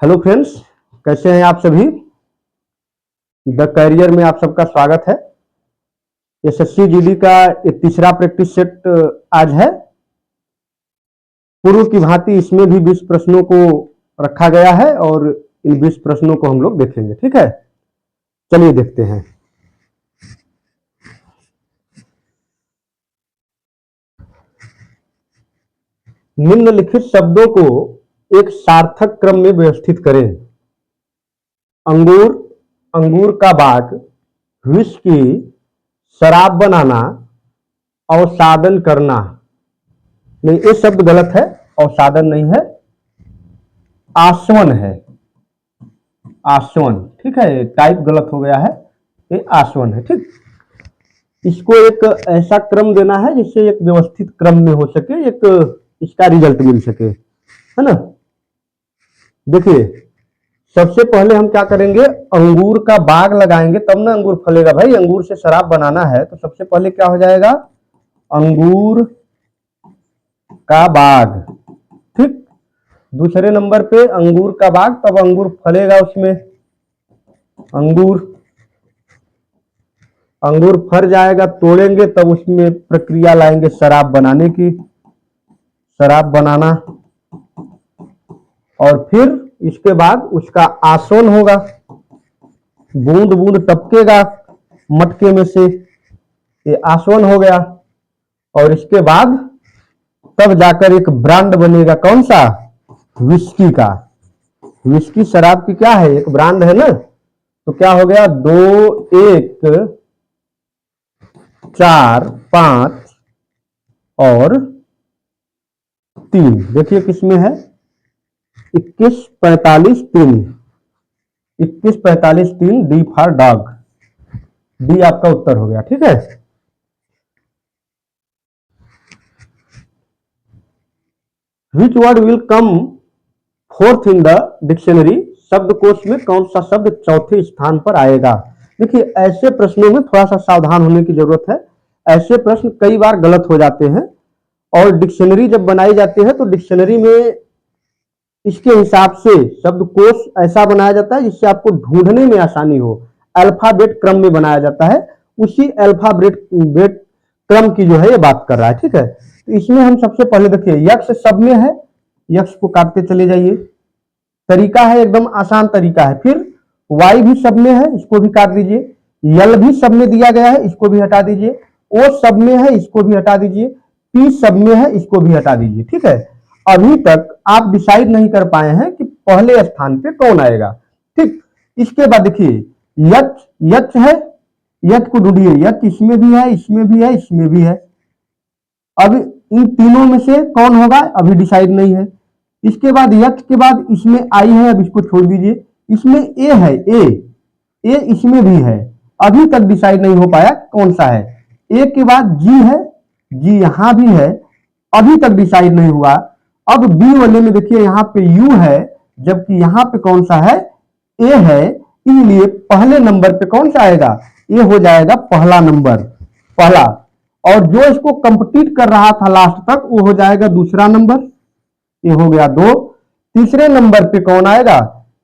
Hello friends, कैसे हैं आप सभी। द करियर में आप सबका स्वागत है। एसएससी जीडी का ये तीसरा प्रैक्टिस सेट आज है। पूर्व की भांति इसमें भी 20 प्रश्नों को रखा गया है और इन 20 प्रश्नों को हम लोग देखेंगे। ठीक है, चलिए देखते हैं। निम्नलिखित शब्दों को एक सार्थक क्रम में व्यवस्थित करें। अंगूर, अंगूर का बाग, विस्की, शराब बनाना, अवसादन करना। नहीं, ये शब्द गलत है, अवसादन नहीं है, आसवन है। आसवन, ठीक है, टाइप गलत हो गया है, ये आसवन है। ठीक, इसको एक ऐसा क्रम देना है जिससे एक व्यवस्थित क्रम में हो सके, एक इसका रिजल्ट मिल सके, है ना। देखिए, सबसे पहले हम क्या करेंगे, अंगूर का बाग लगाएंगे तब ना अंगूर फलेगा। भाई, अंगूर से शराब बनाना है तो सबसे पहले क्या हो जाएगा, अंगूर का बाग। ठीक, दूसरे नंबर पे अंगूर का बाग, तब अंगूर फलेगा उसमें। अंगूर फर जाएगा, तोड़ेंगे तब उसमें प्रक्रिया लाएंगे शराब बनाने की, शराब बनाना। और फिर इसके बाद उसका आसवन होगा, बूंद बूंद टपकेगा मटके में से, ये आसवन हो गया। और इसके बाद तब जाकर एक ब्रांड बनेगा, कौन सा, विस्की का। विस्की शराब की क्या है, एक ब्रांड है ना। तो क्या हो गया, 2, 1, 4, 5 और 3। देखिए किसमें है, 21, 45, 3। 21, 45, 3, डी फॉर डॉग। डी आपका उत्तर हो गया। ठीक है, which word will come fourth in the dictionary. शब्दकोश में कौन सा शब्द चौथे स्थान पर आएगा। देखिए, ऐसे प्रश्नों में थोड़ा सा सावधान होने की जरूरत है। ऐसे प्रश्न कई बार गलत हो जाते हैं और डिक्शनरी जब बनाई जाती है तो डिक्शनरी में इसके हिसाब से शब्दकोश ऐसा बनाया जाता है जिससे आपको ढूंढने में आसानी हो। अल्फाबेट क्रम में बनाया जाता है, उसी अल्फाबेट क्रम की जो है ये बात कर रहा है। ठीक है, तो इसमें हम सबसे पहले देखिए, यक्ष सब में है, यक्ष को काटते चले जाइए। तरीका है, एकदम आसान तरीका है। फिर वाई भी सब में है, इसको भी काट दीजिए। यल भी सब में दिया गया है, इसको भी हटा दीजिए। ओ सब में है, इसको भी हटा दीजिए। पी सब में है, इसको भी हटा दीजिए। ठीक है, अभी तक आप डिसाइड नहीं कर पाए हैं कि पहले स्थान पे कौन आएगा। ठीक, इसके बाद देखिए, यच, यच है, यच को ढूंढिए। यच इसमें भी है, इसमें भी है, इसमें भी है। अब इन तीनों में से कौन होगा अभी डिसाइड नहीं है। इसके बाद यच के बाद इसमें आई है, अब इसको छोड़ दीजिए। इसमें ए है, ए इसमें भी है, अभी तक डिसाइड नहीं हो पाया कौन सा है। ए के बाद जी है, जी यहां भी है, अभी तक डिसाइड नहीं हुआ। अब बी वाले में देखिए, यहां पे यू है, जबकि यहां पे कौन सा है, ए है। इसलिए पहले नंबर पे कौन सा आएगा, ए हो जाएगा पहला नंबर, पहला। और जो इसको कंप्लीट कर रहा था लास्ट तक, वो हो जाएगा दूसरा नंबर, ये हो गया 2। तीसरे नंबर पे कौन आएगा,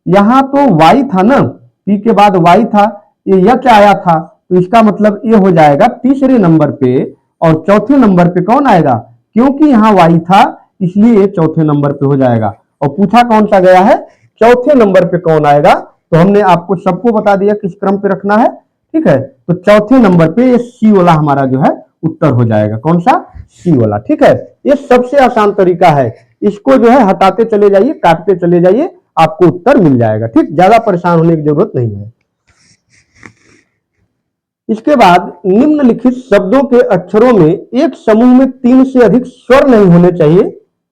यहां तो वाई था ना, पी के बाद वाई था, ये यच आया था, तो इसका मतलब ये हो जाएगा तीसरे नंबर पे। और चौथे नंबर पे कौन आएगा, क्योंकि यहां वाई था इसलिए ये चौथे नंबर पे हो जाएगा। और पूछा कौन सा गया है, चौथे नंबर पे कौन आएगा, तो हमने आपको सबको बता दिया किस क्रम पे रखना है। ठीक है, तो चौथे नंबर पे ये सी वाला हमारा जो है उत्तर हो जाएगा, कौन सा, सी वाला। ठीक है, ये सबसे आसान तरीका है, इसको जो है हटाते चले जाइए, काटते चले जाइए, आपको उत्तर मिल जाएगा। ठीक, ज्यादा परेशान होने की जरूरत नहीं है। इसके बाद निम्नलिखित शब्दों के अक्षरों में एक समूह में 3 से अधिक स्वर नहीं होने चाहिए।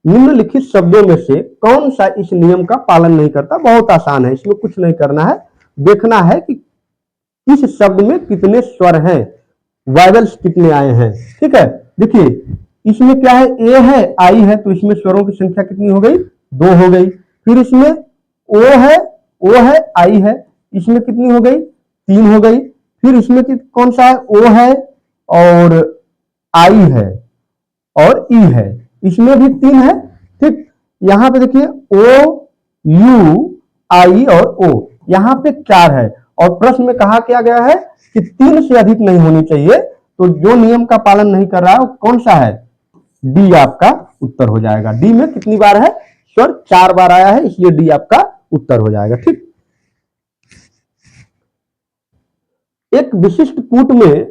निम्नलिखित शब्दों में से कौन सा इस नियम का पालन नहीं करता। बहुत आसान है, इसमें कुछ नहीं करना है, देखना है कि इस शब्द में कितने स्वर हैं, वायवल्स कितने आए हैं। ठीक है, देखिए इसमें क्या है, ए है, आई है, तो इसमें स्वरों की संख्या कितनी हो गई, 2 हो गई। फिर इसमें ओ है, आई है, इसमें कितनी हो गई, 3 हो गई। फिर इसमें कौन सा है, ओ है और आई है और ई है, इसमें भी 3 है। ठीक, यहां पे देखिए ओ, यू, आई और ओ, यहाँ पे 4 है और प्रश्न में कहा क्या गया है कि 3 से अधिक नहीं होनी चाहिए। तो जो नियम का पालन नहीं कर रहा है वो कौन सा है? डी आपका उत्तर हो जाएगा। डी में कितनी बार है स्वर? 4 बार आया है, इसलिए डी आपका उत्तर हो जाएगा। ठीक, एक विशिष्ट कूट में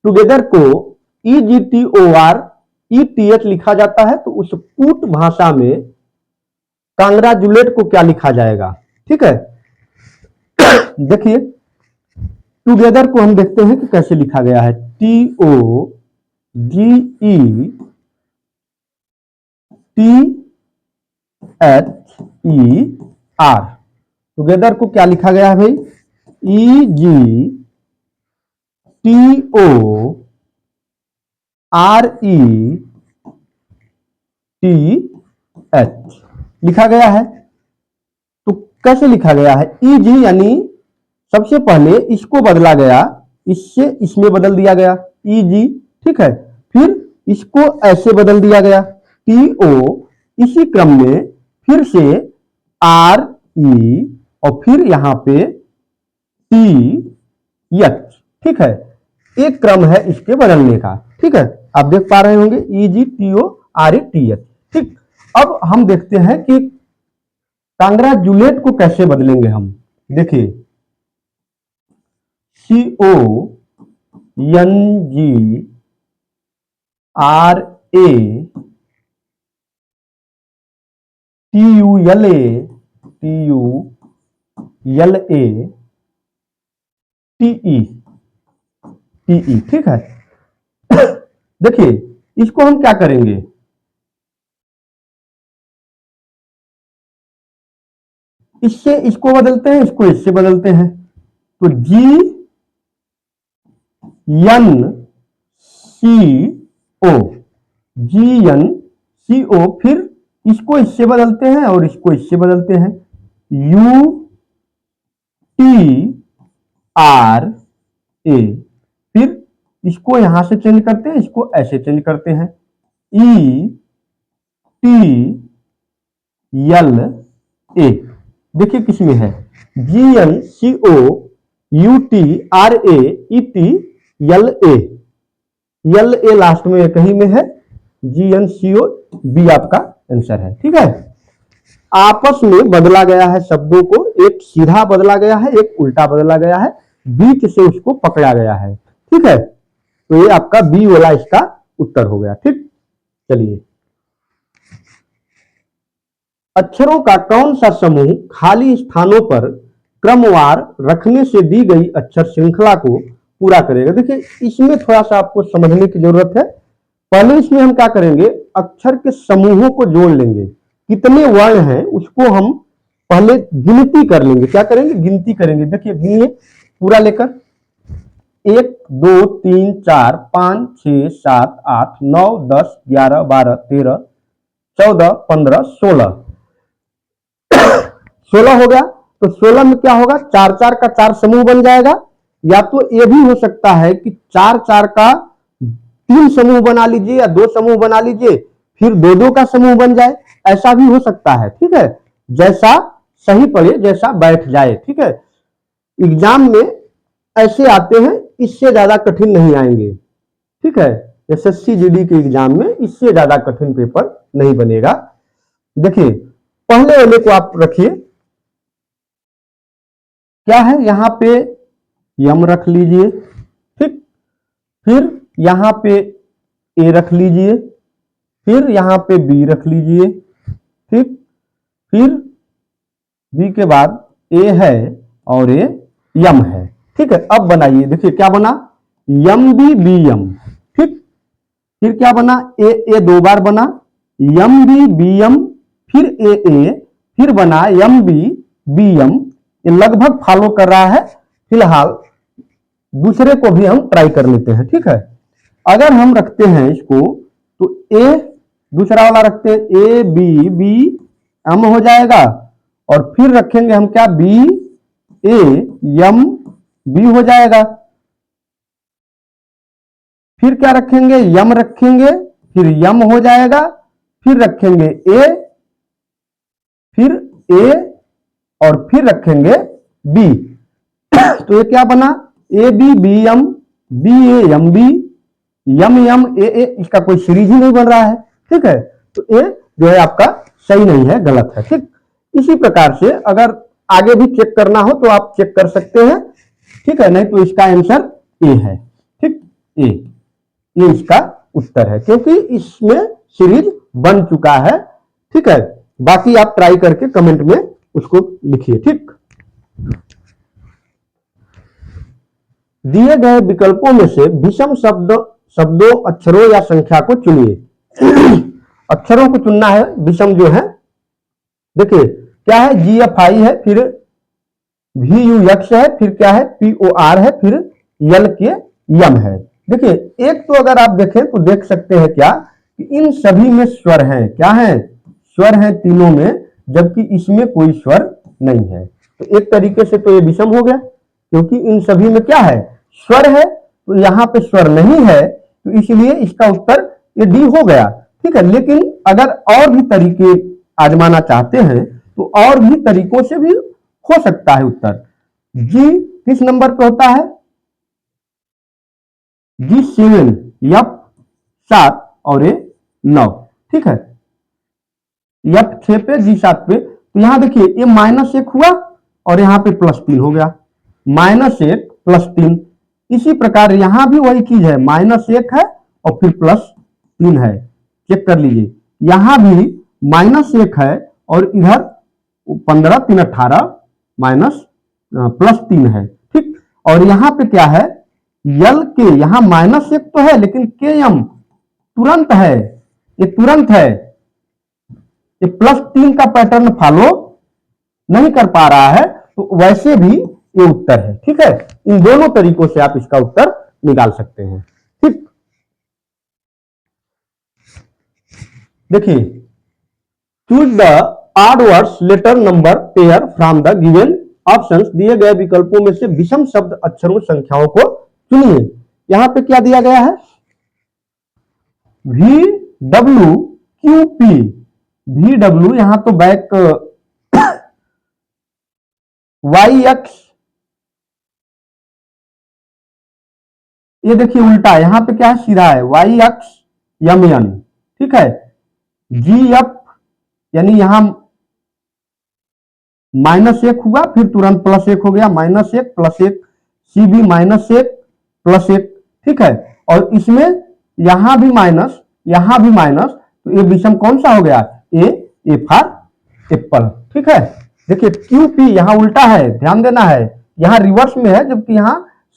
टुगेदर को EGTOR ETH लिखा जाता है, तो उस कूट भाषा में कांग्रेचुलेट को क्या लिखा जाएगा? ठीक है, देखिए टुगेदर को हम देखते हैं कि कैसे लिखा गया है। TOGETHER, टुगेदर को क्या लिखा गया है भाई? EGTORETH लिखा गया है। तो कैसे लिखा गया है? EG यानी सबसे पहले इसको बदला गया, इससे इसमें बदल दिया गया EG, ठीक है, फिर इसको ऐसे बदल दिया गया TO, इसी क्रम में फिर से RE और फिर यहां पे TH, ठीक है, एक क्रम है इसके बदलने का। ठीक है, आप देख पा रहे होंगे EGTORETH। ठीक, अब हम देखते हैं कि कांग्रेचुलेट को कैसे बदलेंगे हम। देखिए CONGRATULATE, ठीक है। देखिए इसको हम क्या करेंगे, इससे इसको बदलते हैं, इसको इससे बदलते हैं, तो GNCO, फिर इसको इससे बदलते हैं और इसको इससे बदलते हैं UTRA, फिर इसको यहां से चेंज करते हैं, इसको ऐसे चेंज करते हैं ETLA। देखिए किसमें है GNCOUTRAETLA, लास्ट में कहीं में है GNCO, आपका आंसर है। ठीक है, आपस में बदला गया है शब्दों को, एक सीधा बदला गया है, एक उल्टा बदला गया है, बीच से उसको पकड़ा गया है। ठीक है, तो ये आपका बी वाला इसका उत्तर हो गया। ठीक, चलिए अक्षरों का कौन सा समूह खाली स्थानों पर क्रमवार रखने से दी गई अक्षर श्रृंखला को पूरा करेगा? देखिए इसमें थोड़ा सा आपको समझने की जरूरत है। पहले इसमें हम क्या करेंगे, अक्षर के समूहों को जोड़ लेंगे, कितने वर्ण हैं उसको हम पहले गिनती कर लेंगे। क्या करेंगे, गिनती करेंगे। देखिए गिनिए पूरा लेकर, 1 2 3 4 5 6 7 8 9 10 11 12 13 14 15 16 हो गया। तो 16 में क्या होगा, 4 4 का 4 समूह बन जाएगा, या तो ये भी हो सकता है कि 4 4 का 3 समूह बना लीजिए या 2 समूह बना लीजिए, फिर 2 2 का समूह बन जाए, ऐसा भी हो सकता है। ठीक है, जैसा सही पड़े, जैसा बैठ जाए। ठीक है, एग्जाम में ऐसे आते हैं, इससे ज्यादा कठिन नहीं आएंगे। ठीक है, SSC GD के एग्जाम में इससे ज्यादा कठिन पेपर नहीं बनेगा। देखिए पहले वाले को आप रखिए, क्या है, यहां पे यम रख लीजिए, ठीक, फिर यहां पे ए रख लीजिए, फिर यहां पे बी रख लीजिए, ठीक, फिर बी के बाद ए है और ए यम है। ठीक है, अब बनाइए, देखिए क्या बना, यम बी बी यम, ठीक, फिर क्या बना, ए 2 बार बना, यम बी बी यम, फिर ए, फिर बना यम बी बी यम। ये लगभग फॉलो कर रहा है। फिलहाल दूसरे को भी हम ट्राई कर लेते हैं। ठीक है, अगर हम रखते हैं इसको, तो ए दूसरा वाला रखते हैं, ए बी बी एम हो जाएगा, और फिर रखेंगे हम क्या, बी ए यम बी हो जाएगा, फिर क्या रखेंगे, यम रखेंगे, फिर यम हो जाएगा, फिर रखेंगे ए, फिर ए और फिर रखेंगे बी। तो ये क्या बना, A B B M, B A M B, M M A A, इसका कोई सीरीज ही नहीं बन रहा है। ठीक है, तो ए जो है आपका सही नहीं है, गलत है। ठीक, इसी प्रकार से अगर आगे भी चेक करना हो तो आप चेक कर सकते हैं। ठीक है, नहीं तो इसका आंसर ए है। ठीक, ए, ये इसका उत्तर है, क्योंकि इसमें सीरीज बन चुका है। ठीक है, बाकी आप ट्राई करके कमेंट में उसको लिखिए। ठीक, दिए गए विकल्पों में से विषम शब्दों, अक्षरों या संख्या को चुनिए। अक्षरों को चुनना है, विषम जो है। देखिए क्या है, जी एफ आई है, फिर वी यू एक्स है, फिर क्या है, पी ओ आर है, फिर यल के यम है। देखिए एक तो अगर आप देखें तो देख सकते हैं क्या कि इन सभी में स्वर हैं। क्या है, स्वर हैं तीनों में, जबकि इसमें कोई स्वर नहीं है। तो एक तरीके से तो ये विषम हो गया, क्योंकि इन सभी में क्या है, स्वर है। तो यहां पे स्वर नहीं है, तो इसलिए इसका उत्तर ये डी हो गया। ठीक है, लेकिन अगर और भी तरीके आजमाना चाहते हैं तो और भी तरीकों से भी हो सकता है उत्तर। जी किस नंबर पे होता है, जी 7, एफ 7 और ए 9। ठीक है, एफ 6 पे, जी 7 पे। तो यहां देखिए ये -1 हुआ और यहां पे +3 हो गया, -1 +3। इसी प्रकार यहां भी वही चीज है, -1 है और फिर +3 है। चेक कर लीजिए, यहां भी -1 है और इधर 15 3 18 +3 है। ठीक, और यहां पे क्या है, यल के, यहां -1 तो है लेकिन के एम तुरंत है, ये तुरंत है, ये +3 का पैटर्न फॉलो नहीं कर पा रहा है, तो वैसे भी ये उत्तर है। ठीक है, इन दोनों तरीकों से आप इसका उत्तर निकाल सकते हैं। ठीक, देखिए, choose the odd words letter number pair from the given options. दिए गए विकल्पों में से विषम शब्द, अक्षरों, संख्याओं को चुनिए। यहां पे क्या दिया गया है, V W Q P, V W यहां तो बैक वाई एक्स, ये देखिए उल्टा, यहां पे क्या है, सीधा है, वाई एक्स यम एन। ठीक है, जी एफ यानी यहां -1 हुआ, फिर तुरंत +1 हो गया, -1 +1, सी भी -1 +1। ठीक है, और इसमें यहां भी माइनस, यहां भी माइनस, तो ये विषम कौन सा हो गया, ए फॉर एप्पल। ठीक है, देखिए क्यू पी यहां उल्टा है, ध्यान देना है, यहां रिवर्स में है, जबकि यहां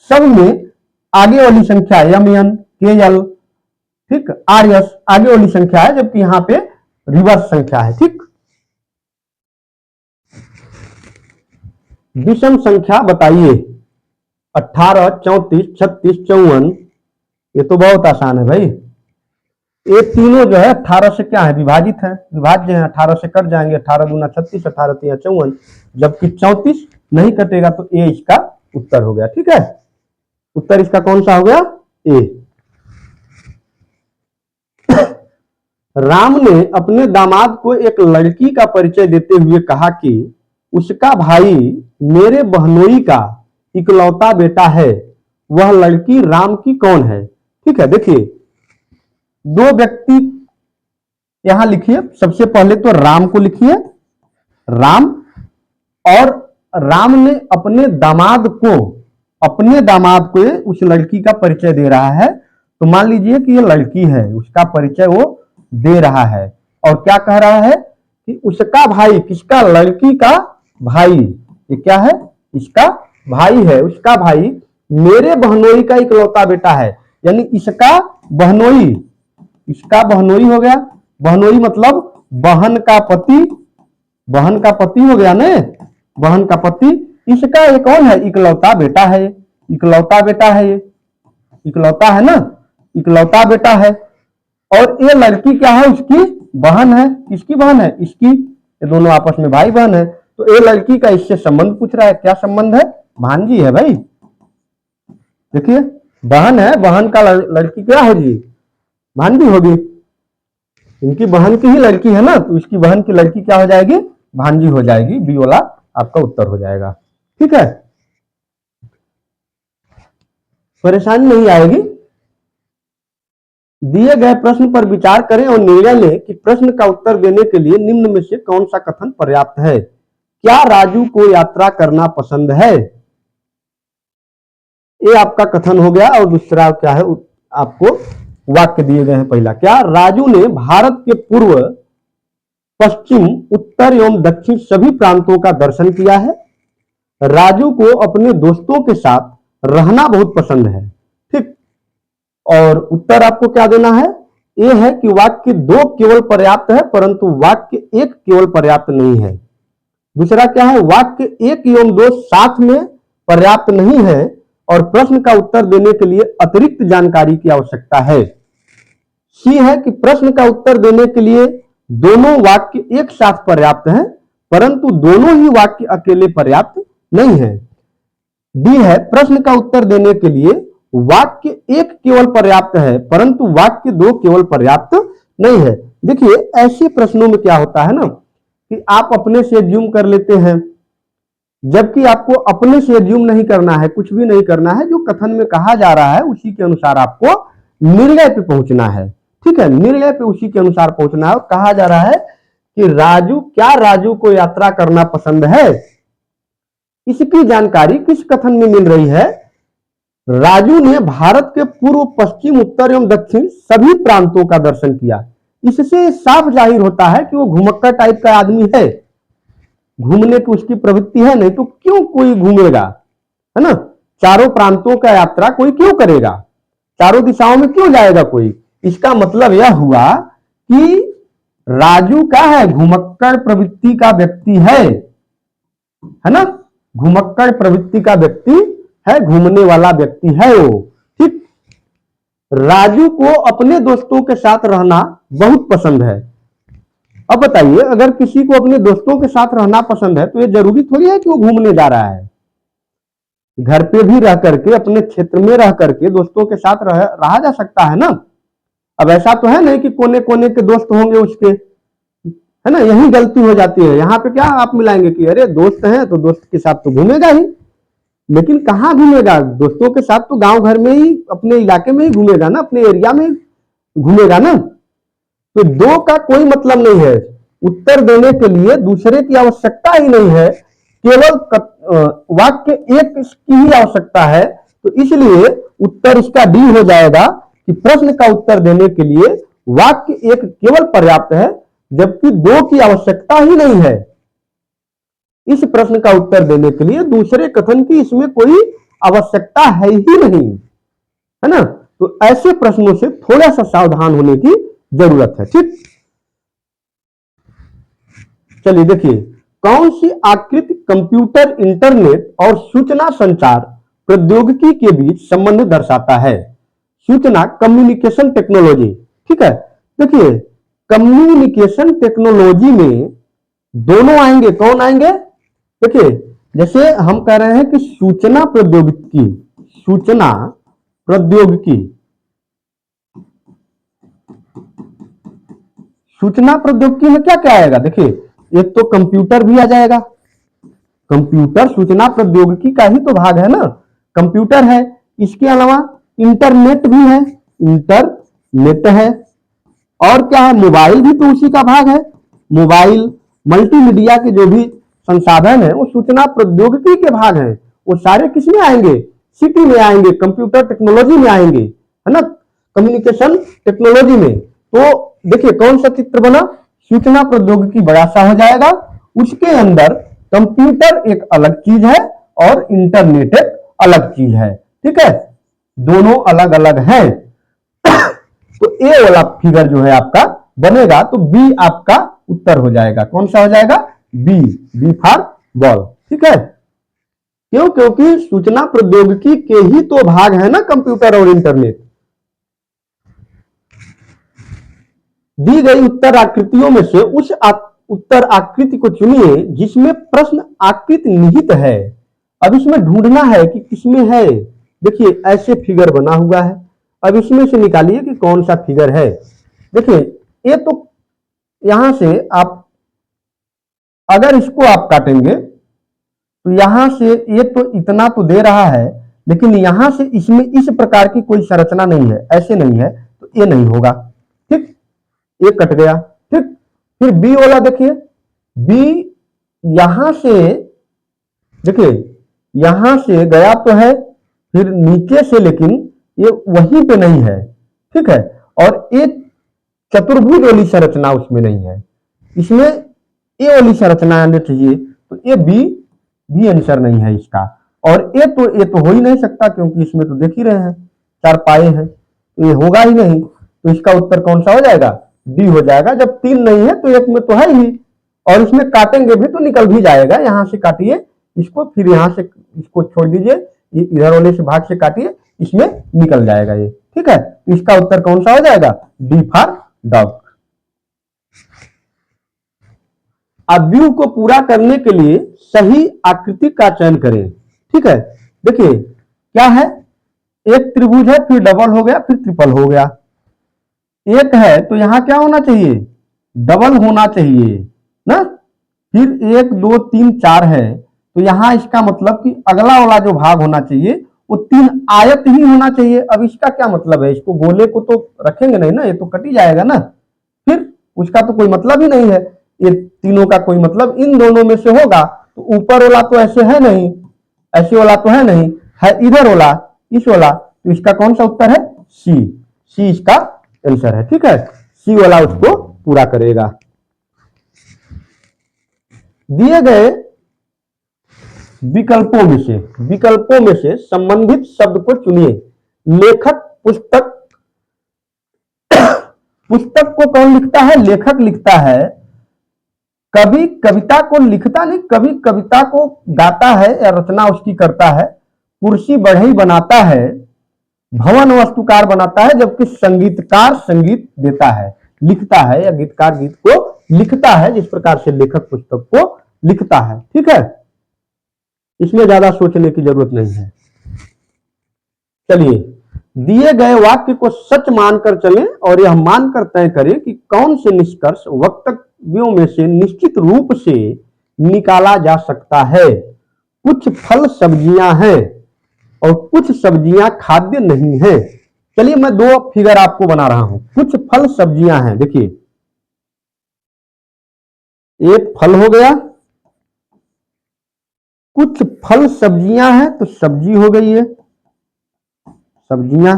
सब में आगे वाली संख्या एम एन के एल, ठीक, आर एस आगे वाली संख्या है, जबकि यहां पे रिवर्स संख्या है। ठीक, विषम संख्या बताइए, 18, 34, 36, 54। ये तो बहुत आसान है भाई, ये तीनों जो है 18 से क्या है, विभाजित है, विभाज्य है, 18 से कट जाएंगे, 18 दूना 36, 18 3 54, जबकि 34 नहीं कटेगा, तो ए इसका उत्तर हो गया। ठीक है, उत्तर इसका कौन सा हो गया, ए। राम ने अपने दामाद को एक लड़की का परिचय देते हुए कहा कि उसका भाई मेरे बहनोई का इकलौता बेटा है, वह लड़की राम की कौन है। ठीक है, देखिए दो व्यक्ति यहां लिखिए, सबसे पहले तो राम को लिखिए, राम, और राम ने अपने दामाद को उस लड़की का परिचय दे रहा है। तो मान लीजिए कि ये लड़की है, उसका परिचय वो दे रहा है, और क्या कह रहा है कि उसका भाई, किसका, लड़की का भाई, ये क्या है, इसका भाई है, उसका भाई मेरे बहनोई का इकलौता बेटा है, यानी इसका बहनोई, इसका बहनोई हो गया, बहनोई मतलब बहन का पति, बहन का पति हो गया ना, बहन का पति, इसका एक कौन है, इकलौता बेटा है, इकलौता बेटा है, ये इकलौता है ना, इकलौता बेटा है। और ये लड़की क्या है, उसकी बहन है, किसकी बहन है, इसकी, ये दोनों आपस में भाई बहन है। तो ये लड़की का इससे संबंध पूछ रहा है, क्या संबंध है, भांजी है भाई। देखिए बहन है, बहन का लड़की क्या होगी, भांजी होगी, इनकी बहन की ही लड़की है ना, तो इसकी बहन की लड़की क्या हो जाएगी, भांजी हो जाएगी, बी वाला आपका उत्तर हो जाएगा। ठीक है, परेशानी नहीं आएगी। दिए गए प्रश्न पर विचार करें और निर्णय लें कि प्रश्न का उत्तर देने के लिए निम्न में से कौन सा कथन पर्याप्त है। क्या राजू को यात्रा करना पसंद है? ये आपका कथन हो गया। और दूसरा क्या है, आपको वाक्य दिए गए हैं। पहला, क्या राजू ने भारत के पूर्व, पश्चिम, उत्तर एवं दक्षिण सभी प्रांतों का दर्शन किया है? राजू को अपने दोस्तों के साथ रहना बहुत पसंद है। ठीक, और उत्तर आपको क्या देना है? ये है कि वाक्य 2 केवल पर्याप्त है, परंतु वाक्य 1 केवल पर्याप्त नहीं है। दूसरा क्या है, वाक्य 1 एवं 2 साथ में पर्याप्त नहीं है और प्रश्न का उत्तर देने के लिए अतिरिक्त जानकारी की आवश्यकता है। सी है कि प्रश्न का उत्तर देने के लिए दोनों वाक्य एक साथ पर्याप्त हैं, परंतु दोनों ही वाक्य अकेले पर्याप्त नहीं है। डी है, प्रश्न का उत्तर देने के लिए वाक्य 1 केवल पर्याप्त है, परंतु वाक्य 2 केवल पर्याप्त नहीं है। देखिए, ऐसे प्रश्नों में क्या होता है ना कि आप अपने से एज्यूम कर लेते हैं, जबकि आपको अपने से एज्यूम नहीं करना है, कुछ भी नहीं करना है। जो कथन में कहा जा रहा है उसी के अनुसार आपको निर्णय पे पहुंचना है। ठीक है, निर्णय पे उसी के अनुसार पहुंचना है। कहा जा रहा है कि राजू को यात्रा करना पसंद है, इसकी जानकारी किस कथन में मिल रही है? राजू ने भारत के पूर्व, पश्चिम, उत्तर एवं दक्षिण सभी प्रांतों का दर्शन किया। इससे साफ जाहिर होता है कि वो घुमक्कड़ टाइप का आदमी है, घूमने की उसकी प्रवृत्ति है। नहीं तो क्यों कोई घूमेगा, है ना? चारों प्रांतों का यात्रा कोई क्यों करेगा, चारों दिशाओं में क्यों जाएगा कोई? इसका मतलब यह हुआ कि राजू क्या है, घुमक्कड़ प्रवृत्ति का व्यक्ति है ना? घुमक्कड़ प्रवृत्ति का व्यक्ति है, घूमने वाला व्यक्ति है वो। ठीक, राजू को अपने दोस्तों के साथ रहना बहुत पसंद है। अब बताइए, अगर किसी को अपने दोस्तों के साथ रहना पसंद है तो ये जरूरी थोड़ी है कि वो घूमने जा रहा है। घर पे भी रह करके, अपने क्षेत्र में रह करके दोस्तों के साथ रहा जा सकता है ना। अब ऐसा तो है नहीं कि कोने कोने के दोस्त होंगे उसके, है ना? यही गलती हो जाती है। यहाँ पे क्या आप मिलाएंगे कि अरे दोस्त हैं तो दोस्त के साथ तो घूमेगा ही, लेकिन कहाँ घूमेगा? दोस्तों के साथ तो गांव घर में ही, अपने इलाके में ही घूमेगा ना, अपने एरिया में घूमेगा ना। तो 2 का कोई मतलब नहीं है। उत्तर देने के लिए दूसरे की आवश्यकता ही नहीं है, केवल वाक्य 1 की ही आवश्यकता है। तो इसलिए उत्तर इसका डी हो जाएगा कि प्रश्न का उत्तर देने के लिए वाक्य 1 केवल पर्याप्त है, जबकि 2 की आवश्यकता ही नहीं है। इस प्रश्न का उत्तर देने के लिए दूसरे कथन की इसमें कोई आवश्यकता है ही नहीं, है ना? तो ऐसे प्रश्नों से थोड़ा सा सावधान होने की जरूरत है। ठीक, चलिए देखिए, कौन सी आकृति कंप्यूटर, इंटरनेट और सूचना संचार प्रौद्योगिकी के बीच संबंध दर्शाता है? सूचना, कम्युनिकेशन टेक्नोलॉजी। ठीक है, देखिए कम्युनिकेशन टेक्नोलॉजी में दोनों आएंगे। कौन आएंगे? देखिए, जैसे हम कह रहे हैं कि सूचना प्रौद्योगिकी, सूचना प्रौद्योगिकी, सूचना प्रौद्योगिकी में क्या क्या आएगा? देखिए, एक तो कंप्यूटर भी आ जाएगा। कंप्यूटर सूचना प्रौद्योगिकी का ही तो भाग है ना, कंप्यूटर है। इसके अलावा इंटरनेट भी है, इंटरनेट है। और क्या है? मोबाइल भी तो उसी का भाग है। मोबाइल, मल्टीमीडिया के जो भी संसाधन है वो सूचना प्रौद्योगिकी के भाग हैं। वो सारे किसमें आएंगे? सिटी में आएंगे, कंप्यूटर टेक्नोलॉजी में आएंगे, है ना, कम्युनिकेशन टेक्नोलॉजी में। तो देखिए कौन सा चित्र बना? सूचना प्रौद्योगिकी बड़ा सा हो जाएगा, उसके अंदर कंप्यूटर एक अलग चीज है और इंटरनेट एक अलग चीज है। ठीक है, दोनों अलग अलग हैं। तो ए वाला फिगर जो है आपका बनेगा, तो बी आपका उत्तर हो जाएगा। कौन सा हो जाएगा? B, B for ball. ठीक है, क्यों? क्योंकि सूचना प्रौद्योगिकी के ही तो भाग है ना कंप्यूटर और इंटरनेट। दी गई उत्तर आकृतियों में से उस उत्तर आकृति को चुनिए जिसमें प्रश्न आकृति निहित है। अब इसमें ढूंढना है कि किसमें है। देखिए ऐसे फिगर बना हुआ है, अब इसमें से निकालिए कि कौन सा फिगर है। देखिए ये तो यहां से आप अगर इसको आप काटेंगे तो यहां से ये तो इतना तो दे रहा है, लेकिन यहां से इसमें इस प्रकार की कोई संरचना नहीं है, ऐसे नहीं है, तो ये नहीं होगा। ठीक, ये कट गया। ठीक, फिर बी वाला देखिए, बी यहां से देखिए, यहां से गया तो है, फिर नीचे से, लेकिन ये वहीं पे नहीं है। ठीक है, और एक चतुर्भुज वाली संरचना उसमें नहीं है, इसमें ए वाली संरचना आनी चाहिए, तो ये बी आंसर नहीं है इसका। और ये तो हो ही नहीं सकता, क्योंकि इसमें तो देख ही रहे हैं 4 पाए हैं, तो ये होगा ही नहीं। तो इसका उत्तर कौन सा हो जाएगा? डी हो जाएगा। जब 3 नहीं है तो एक में तो है ही, और इसमें काटेंगे भी तो निकल भी जाएगा। यहां से काटिए इसको, फिर यहां से इसको छोड़ दीजिए, इधर वाले से भाग से काटिए, इसमें निकल जाएगा ये। ठीक है, तो इसका उत्तर कौन सा हो जाएगा? D for dog. अव्यूह को पूरा करने के लिए सही आकृति का चयन करें। ठीक है, देखिए क्या है, एक त्रिभुज है, फिर डबल हो गया, फिर ट्रिपल हो गया। एक है तो यहां क्या होना चाहिए? डबल होना चाहिए ना। फिर 1 2 3 4 है, तो यहां इसका मतलब कि अगला वाला जो भाग होना चाहिए वो 3 आयत ही होना चाहिए। अब इसका क्या मतलब है? इसको गोले को तो रखेंगे नहीं ना, ये तो कट ही जाएगा ना, फिर उसका तो कोई मतलब ही नहीं है। ये तीनों का कोई मतलब इन दोनों में से होगा, तो ऊपर वाला तो ऐसे है नहीं, ऐसे वाला तो है नहीं, है इधर वाला, इस वाला, तो इसका कौन सा उत्तर है? सी इसका आंसर है। ठीक है, सी वाला उसको पूरा करेगा। दिए गए विकल्पों में से संबंधित शब्द को चुनिए। लेखक पुस्तक को कौन लिखता है? लेखक लिखता है। कभी कविता को लिखता नहीं, कभी कविता को गाता है या रचना उसकी करता है। कुर्सी बढ़ई बनाता है, भवन वस्तुकार बनाता है, जबकि संगीतकार संगीत देता है। लिखता है या गीतकार गीत को लिखता है, जिस प्रकार से लेखक पुस्तक को लिखता है। ठीक है, इसमें ज्यादा सोचने की जरूरत नहीं है। चलिए, दिए गए वाक्य को सच मानकर चलें और यह मानकर तय करें कि कौन से निष्कर्ष वक्तव्यों में से निश्चित रूप से निकाला जा सकता है। कुछ फल सब्जियां हैं और कुछ सब्जियां खाद्य नहीं है। चलिए, मैं 2 फिगर आपको बना रहा हूं। कुछ फल सब्जियां हैं, देखिए एक फल हो गया, कुछ फल सब्जियां हैं तो सब्जी हो गई है, सब्जियां।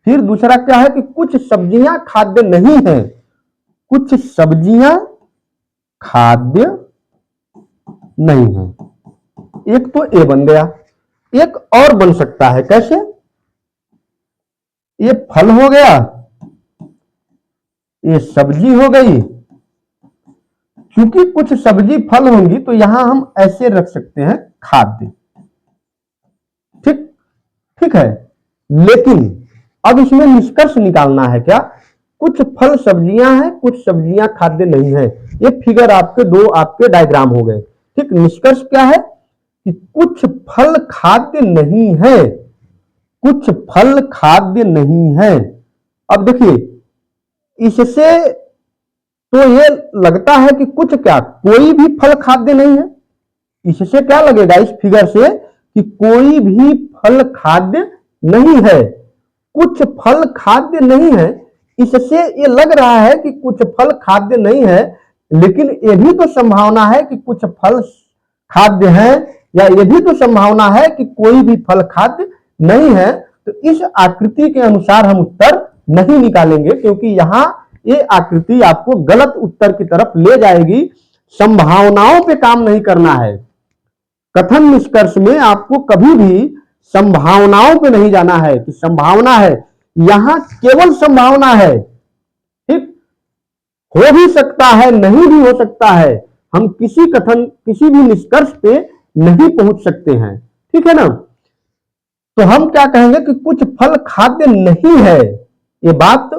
फिर दूसरा क्या है कि कुछ सब्जियां खाद्य नहीं है, कुछ सब्जियां खाद्य नहीं है। एक तो ए बन गया, एक और बन सकता है, कैसे? ये फल हो गया, ये सब्जी हो गई। क्योंकि कुछ सब्जी फल होंगी तो यहां हम ऐसे रख सकते हैं खाद्य। ठीक है, लेकिन अब इसमें निष्कर्ष निकालना है क्या? कुछ फल सब्जियां हैं, कुछ सब्जियां खाद्य नहीं है। ये फिगर आपके 2 आपके डायग्राम हो गए। ठीक, निष्कर्ष क्या है कि कुछ फल खाद्य नहीं है, कुछ फल खाद्य नहीं है। अब देखिए, इससे तो ये लगता है कि कुछ क्या, कोई भी फल खाद्य नहीं है। इससे क्या लगेगा इस फिगर से कि कोई भी फल खाद्य नहीं है। कुछ फल खाद्य नहीं है, इससे ये लग रहा है कि कुछ फल खाद्य नहीं है, लेकिन ये भी तो संभावना है कि कुछ फल खाद्य है, या ये भी तो संभावना है कि कोई भी फल खाद्य नहीं है। तो इस आकृति के अनुसार हम उत्तर नहीं निकालेंगे, क्योंकि यहां ये आकृति आपको गलत उत्तर की तरफ ले जाएगी। संभावनाओं पे काम नहीं करना है। कथन निष्कर्ष में आपको कभी भी संभावनाओं पे नहीं जाना है कि संभावना है, यहां केवल संभावना है। ठीक, हो भी सकता है, नहीं भी हो सकता है। हम किसी कथन, किसी भी निष्कर्ष पे नहीं पहुंच सकते हैं। ठीक है ना? तो हम क्या कहेंगे कि कुछ फल खाद्य नहीं है। ये बात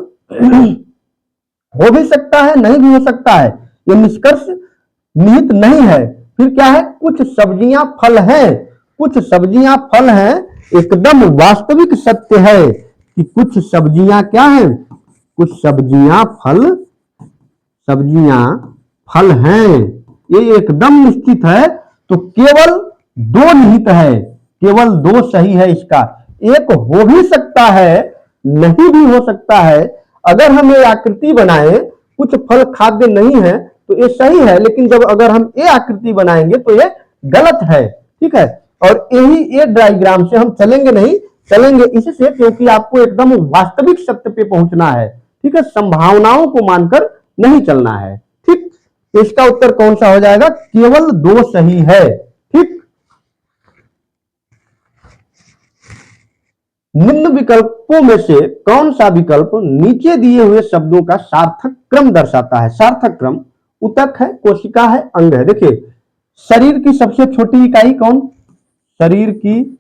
हो भी सकता है, नहीं भी हो सकता है, ये निष्कर्ष निहित नहीं है। फिर क्या है? कुछ सब्जियां फल हैं, कुछ सब्जियां फल हैं। एकदम वास्तविक सत्य है कि कुछ सब्जियां क्या हैं? कुछ सब्जियां फल हैं, ये एकदम निश्चित है। तो केवल दो निहित है, केवल दो सही है इसका। एक हो भी सकता है, नहीं भी हो सकता है। अगर हम ये आकृति बनाए, कुछ फल खाद्य नहीं है तो ये सही है, लेकिन जब अगर हम ये आकृति बनाएंगे तो ये गलत है। ठीक है, और यही ये डायग्राम से हम चलेंगे नहीं, चलेंगे इससे क्योंकि आपको एकदम वास्तविक सत्य पे पहुंचना है। ठीक है, संभावनाओं को मानकर नहीं चलना है। ठीक, तो इसका उत्तर कौन सा हो जाएगा? केवल दो सही है। ठीक, निम्न विकल्पों में से कौन सा विकल्प नीचे दिए हुए शब्दों का सार्थक क्रम दर्शाता है? सार्थक क्रम उतक है, कोशिका है, अंग है। देखिए, शरीर की सबसे छोटी इकाई कौन? शरीर की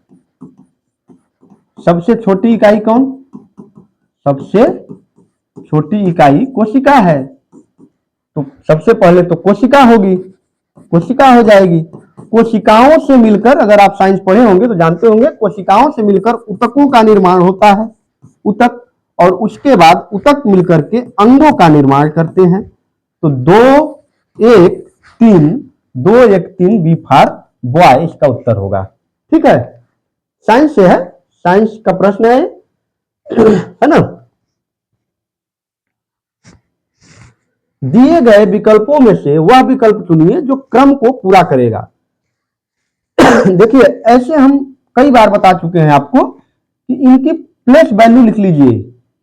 सबसे छोटी इकाई कौन? सबसे छोटी इकाई कोशिका है। तो सबसे पहले तो कोशिका होगी, कोशिका हो जाएगी। कोशिकाओं से मिलकर, अगर आप साइंस पढ़े होंगे तो जानते होंगे, कोशिकाओं से मिलकर ऊतकों का निर्माण होता है, ऊतक, और उसके बाद ऊतक मिलकर के अंगों का निर्माण करते हैं। तो 2 1 3 बी फॉर बॉय इसका उत्तर होगा। ठीक है, साइंस से है, साइंस का प्रश्न है ना। दिए गए विकल्पों में से वह विकल्प चुनिए जो क्रम को पूरा करेगा। देखिए, ऐसे हम कई बार बता चुके हैं आपको कि इनकी प्लेस वैल्यू लिख लीजिए।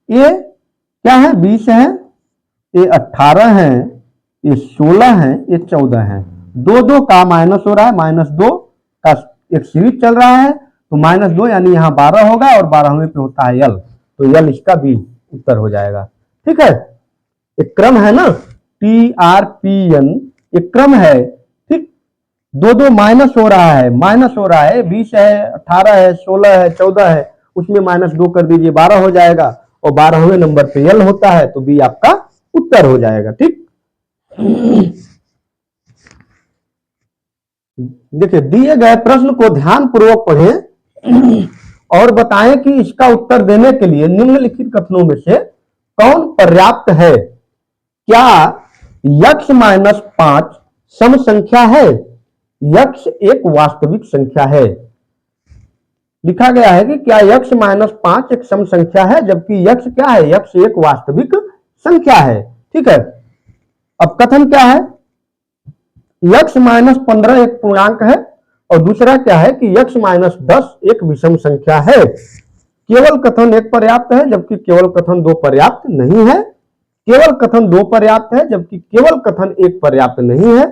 ये क्या है? 20 है, ये 18 है, ये 16 है, ये 14 है। दो दो का माइनस हो रहा है, -2 का एक सीरीज चल रहा है, तो -2 यानी यहाँ 12 होगा, और 12वें पे होता है यल, तो यल इसका भी उत्तर हो जाएगा। ठीक है, एक क्रम है ना, TRPN, एक क्रम है। ठीक, दो दो माइनस हो रहा है, माइनस हो रहा है, 20 है, 18 है, 16 है, 14 है, उसमें -2 कर दीजिए, 12 हो जाएगा, और 12वें नंबर पे यल होता है, तो बी आपका उत्तर हो जाएगा। ठीक, देखिए, दिए गए प्रश्न को ध्यान पूर्वक पढ़ें और बताएं कि इसका उत्तर देने के लिए निम्नलिखित कथनों में से कौन पर्याप्त है? क्या यक्ष -5 सम संख्या है? यक्ष एक वास्तविक संख्या है। लिखा गया है कि क्या यक्ष -5 एक सम संख्या है, जबकि यक्ष क्या है? यक्ष एक वास्तविक संख्या है। ठीक है, अब कथन क्या है? यक्ष -15 एक पूर्णांक है, और दूसरा क्या है कि यक्ष -10 एक विषम संख्या है। केवल कथन एक पर्याप्त है, जबकि केवल कथन 2 पर्याप्त नहीं है। केवल कथन 2 पर्याप्त है, जबकि केवल कथन 1 पर्याप्त नहीं है।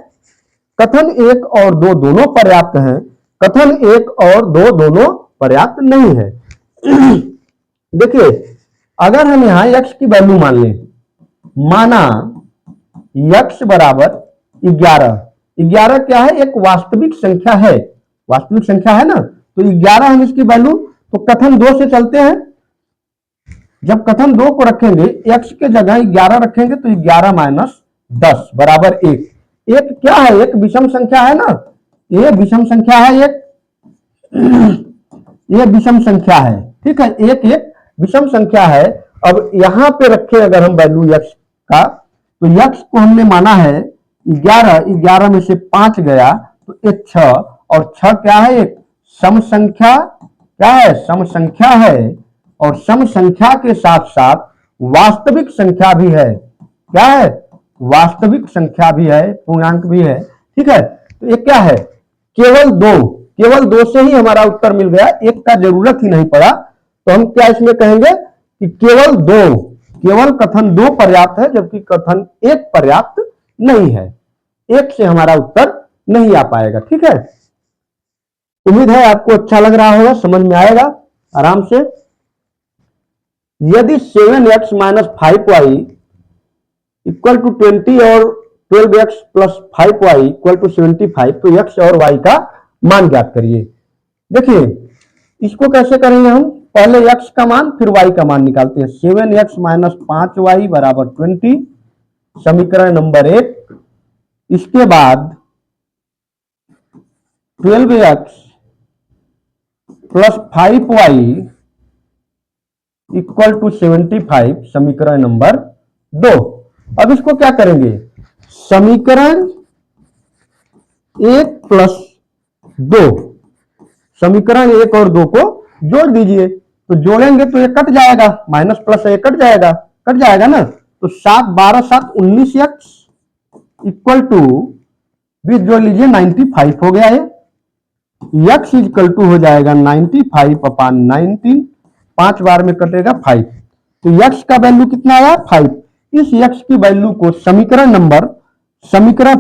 कथन 1 और 2 दोनों पर्याप्त हैं, कथन 1 और 2 दोनों पर्याप्त नहीं है। देखिए, अगर हम यहां यक्ष की वैल्यू मान लें, माना यक्ष बराबर 11, 11 क्या है? एक वास्तविक संख्या है, वास्तविक संख्या है ना, तो 11 हम इसकी वैल्यू, तो कथन 2 से चलते हैं। जब कथन 2 को रखेंगे, x के जगह 11 रखेंगे, तो 11 - 10 बराबर 1। एक क्या है? एक विषम संख्या है ना, ये विषम संख्या है, एक ये विषम संख्या है। ठीक है, एक एक विषम संख्या है। अब यहां पे रखे अगर हम वैल्यू x का, तो x को हमने माना है 11, 11 में से 5 गया तो एक 6, और 6 क्या है? एक सम संख्या, क्या है? सम संख्या है, और सम संख्या के साथ साथ वास्तविक संख्या भी है। क्या है? वास्तविक संख्या भी है, पूर्णांक भी है। ठीक है, तो ये क्या है? केवल 2, केवल 2 से ही हमारा उत्तर मिल गया, एक का जरूरत ही नहीं पड़ा। तो हम क्या इसमें कहेंगे कि केवल 2, केवल कथन 2 पर्याप्त है, जबकि कथन 1 पर्याप्त नहीं है। 1 से हमारा उत्तर नहीं आ पाएगा। ठीक है, उम्मीद है आपको अच्छा लग रहा होगा, समझ में आएगा आराम से। यदि 7x - 5y इक्वल टू 20 और 12x + 5y इक्वल टू 75, तो x और y का मान ज्ञात करिए। देखिए, इसको कैसे करेंगे हम? पहले x का मान फिर y का मान निकालते हैं। 7x - 5y बराबर 20, समीकरण नंबर 1। इसके बाद 12x + 5y इक्वल टू 75, समीकरण नंबर 2। अब इसको क्या करेंगे? समीकरण 1 + 2। समीकरण 1 और 2 को जोड़ दीजिए, तो जोड़ेंगे तो ये कट जाएगा, माइनस प्लस ये कट जाएगा ना। तो 7 12 7 19 एक्स इक्वल टू 20 जोड़ लीजिए 95 हो गया ये। x इक्वल टू हो जाएगा 95 अपान 19, 5 बार में कटेगा 5। तो x का वैल्यू कितना आया 5। इस x की वैल्यू को समीकरण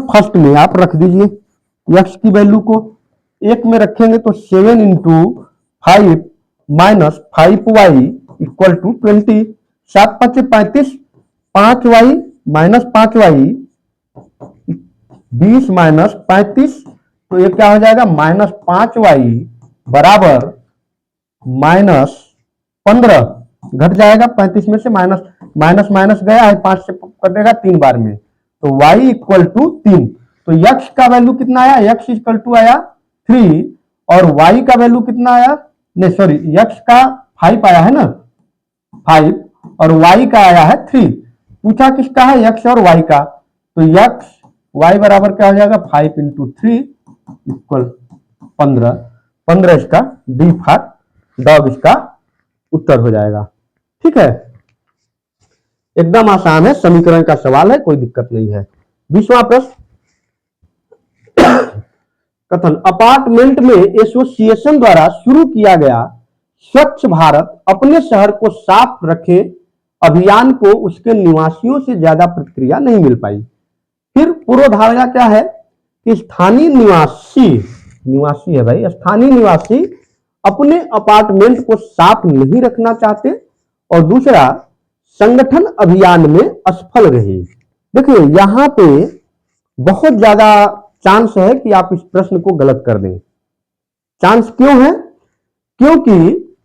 फर्स्ट में आप रख दीजिए। x की वैल्यू को एक में रखेंगे तो 7 into 5 minus 5y equal to 20। 7 5 35, 5y minus 5y 20 minus 35, तो ये क्या हो जाएगा माइनस 5y बराबर माइनस 15। घट जाएगा 35 में से माइनस माइनस गया है, 5 से कटेगा 3 बार में, तो y इक्वल टू 3। तो x का वैल्यू कितना आया, x इक्वल टू आया 3 और y का वैल्यू कितना आया, नहीं सॉरी x का 5 आया है ना, 5 और y का आया है 3। पूछा किसका है, x और y का, तो y बराबर क्या हो जाएगा 5 इंटू 3 इक्वल 15। 15 इसका डी फॉर डॉग इसका उत्तर हो जाएगा। ठीक है, एकदम आसान है, समीकरण का सवाल है, कोई दिक्कत नहीं है। 20वां प्रश्न, कथन अपार्टमेंट में एसोसिएशन द्वारा शुरू किया गया स्वच्छ भारत अपने शहर को साफ रखे अभियान को उसके निवासियों से ज्यादा प्रतिक्रिया नहीं मिल पाई। फिर पूर्वधारणा क्या है कि स्थानीय निवासी है भाई, स्थानीय निवासी अपने अपार्टमेंट को साफ नहीं रखना चाहते, और दूसरा संगठन अभियान में असफल रहे। देखिए यहां पे बहुत ज्यादा चांस है कि आप इस प्रश्न को गलत कर दें। चांस क्यों है, क्योंकि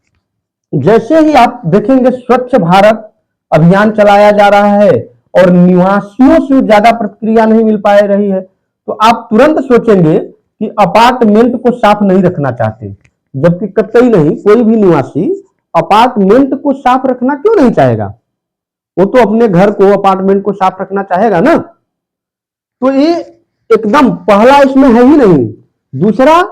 जैसे ही आप देखेंगे स्वच्छ भारत अभियान चलाया जा रहा है और निवासियों से ज्यादा प्रतिक्रिया नहीं मिल पा रही है, तो आप तुरंत सोचेंगे कि अपार्टमेंट को साफ नहीं रखना चाहते, जबकि कतई नहीं, कोई भी निवासी अपार्टमेंट को साफ रखना क्यों नहीं चाहेगा, वो तो अपने घर को अपार्टमेंट को साफ रखना चाहेगा ना। तो ये एकदम पहला इसमें है ही नहीं। दूसरा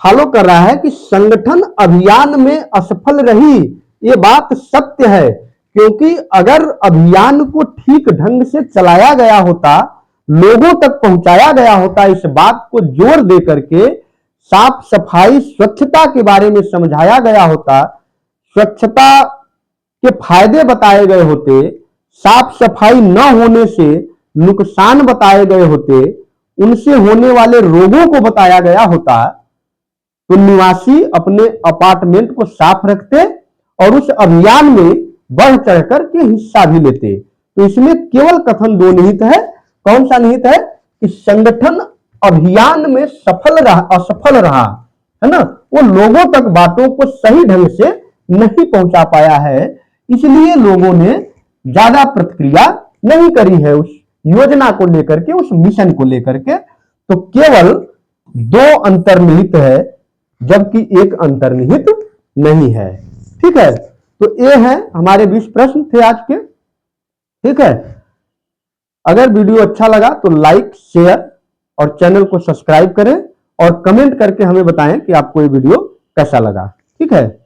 फॉलो कर रहा है कि संगठन अभियान में असफल रही, ये बात सत्य है, क्योंकि अगर अभियान को ठीक ढंग से चलाया गया होता, लोगों तक पहुंचाया गया होता, इस बात को जोर दे करके साफ सफाई स्वच्छता के बारे में समझाया गया होता, स्वच्छता के फायदे बताए गए होते, साफ सफाई न होने से नुकसान बताए गए होते, उनसे होने वाले रोगों को बताया गया होता, तो निवासी अपने अपार्टमेंट को साफ रखते और उस अभियान में बढ़ चढ़कर के हिस्सा भी लेते। तो इसमें केवल कथन 2 निहित है। कौन सा निहित है कि संगठन अभियान में असफल रहा है ना, वो लोगों तक बातों को सही ढंग से नहीं पहुंचा पाया है, इसलिए लोगों ने ज्यादा प्रतिक्रिया नहीं करी है उस योजना को लेकर के, उस मिशन को लेकर के। तो केवल 2 अंतर्निहित है, जबकि 1 अंतर्निहित नहीं है। ठीक है, तो ये है हमारे 20 प्रश्न थे आज के। ठीक है, अगर वीडियो अच्छा लगा तो लाइक शेयर और चैनल को सब्सक्राइब करें और कमेंट करके हमें बताएं कि आपको ये वीडियो कैसा लगा। ठीक है।